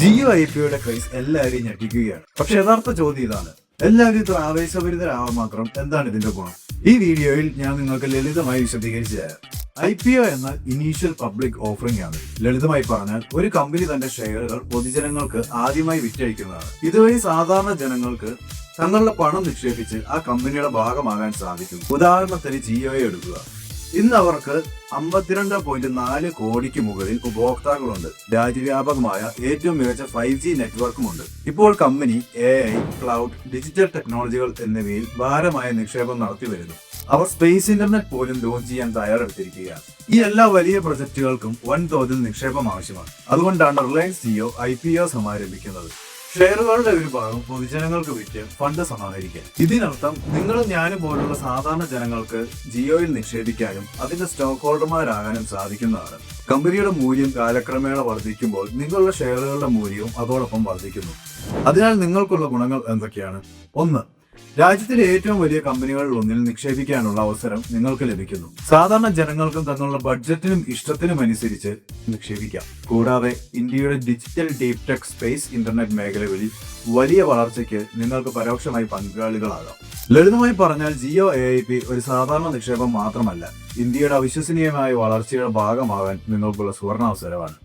ജിയോ IPOയുടെ ക്രൈസ് എല്ലാവരെയും ഞെട്ടിക്കുകയാണ്. പക്ഷെ യഥാർത്ഥ ചോദ്യം ഇതാണ്: എല്ലാവരും ഇത്ര ആവേശഭരിതരാവാൻ മാത്രം എന്താണ് ഇതിന്റെ ഗുണം? ഈ വീഡിയോയിൽ ഞാൻ നിങ്ങൾക്ക് ലളിതമായി വിശദീകരിച്ചു തരാം. IPO എന്നാൽ ഇനീഷ്യൽ പബ്ലിക് ഓഫറിംഗ് ആണ്. ലളിതമായി പറഞ്ഞാൽ ഒരു കമ്പനി തന്റെ ഷെയറുകൾ പൊതുജനങ്ങൾക്ക് ആദ്യമായി വിറ്റഴിക്കുന്നതാണ്. ഇതുവഴി സാധാരണ ജനങ്ങൾക്ക് തങ്ങളുടെ പണം നിക്ഷേപിച്ച് ആ കമ്പനിയുടെ ഭാഗമാകാൻ സാധിക്കും. ഉദാഹരണത്തിന് ജിയോയെ എടുക്കുക. ഇന്ന് അവർക്ക് 52.4 കോടിക്ക് മുകളിൽ ഉപഭോക്താക്കളുണ്ട്. രാജ്യവ്യാപകമായ ഏറ്റവും മികച്ച 5G നെറ്റ്വർക്കുമുണ്ട്. ഇപ്പോൾ കമ്പനി AI, ക്ലൗഡ്, ഡിജിറ്റൽ ടെക്നോളജികൾ എന്നിവയിൽ ഭാരമായ നിക്ഷേപം നടത്തി വരുന്നു. അവർ സ്പേസ് ഇന്റർനെറ്റ് പോലും ലോഞ്ച് ചെയ്യാൻ തയ്യാറെടുത്തിരിക്കുകയാണ്. ഈ എല്ലാ വലിയ പ്രൊജക്ടുകൾക്കും വൻതോതിൽ നിക്ഷേപം ആവശ്യമാണ്. അതുകൊണ്ടാണ് റിലയൻസ് ജിയോ IPO സമാരംഭിക്കുന്നത്. ഷെയറുകളുടെ ഒരു ഭാഗം പൊതുജനങ്ങൾക്ക് വിറ്റ് ഫണ്ട് സമാഹരിക്കാൻ. ഇതിനർത്ഥം നിങ്ങളും ഞാനും പോലുള്ള സാധാരണ ജനങ്ങൾക്ക് ജിയോയിൽ നിക്ഷേപിക്കാനും അതിന്റെ സ്റ്റോക്ക് ഹോൾഡർമാരാകാനും സാധിക്കുന്നതാണ്. കമ്പനിയുടെ മൂല്യം കാലക്രമേണ വർദ്ധിക്കുമ്പോൾ നിങ്ങളുടെ ഷെയറുകളുടെ മൂല്യവും അതോടൊപ്പം വർദ്ധിക്കുന്നു. അതിനാൽ നിങ്ങൾക്കുള്ള ഗുണങ്ങൾ എന്തൊക്കെയാണ്? 1. രാജ്യത്തിലെ ഏറ്റവും വലിയ കമ്പനികളിൽ ഒന്നിൽ നിക്ഷേപിക്കാനുള്ള അവസരം നിങ്ങൾക്ക് ലഭിക്കുന്നു. സാധാരണ ജനങ്ങൾക്കും തങ്ങളുടെ ബഡ്ജറ്റിനും ഇഷ്ടത്തിനും അനുസരിച്ച് നിക്ഷേപിക്കാം. കൂടാതെ ഇന്ത്യയുടെ digital deep tech space internet മേഖലകളിൽ വലിയ വളർച്ചയ്ക്ക് നിങ്ങൾക്ക് പരോക്ഷമായി പങ്കാളികളാകാം. ലളിതമായി പറഞ്ഞാൽ ജിയോ AIP ഒരു സാധാരണ നിക്ഷേപം മാത്രമല്ല, ഇന്ത്യയുടെ അവിശ്വസനീയമായ വളർച്ചയുടെ ഭാഗമാകാൻ നിങ്ങൾക്കുള്ള സുവർണാവസരമാണ്.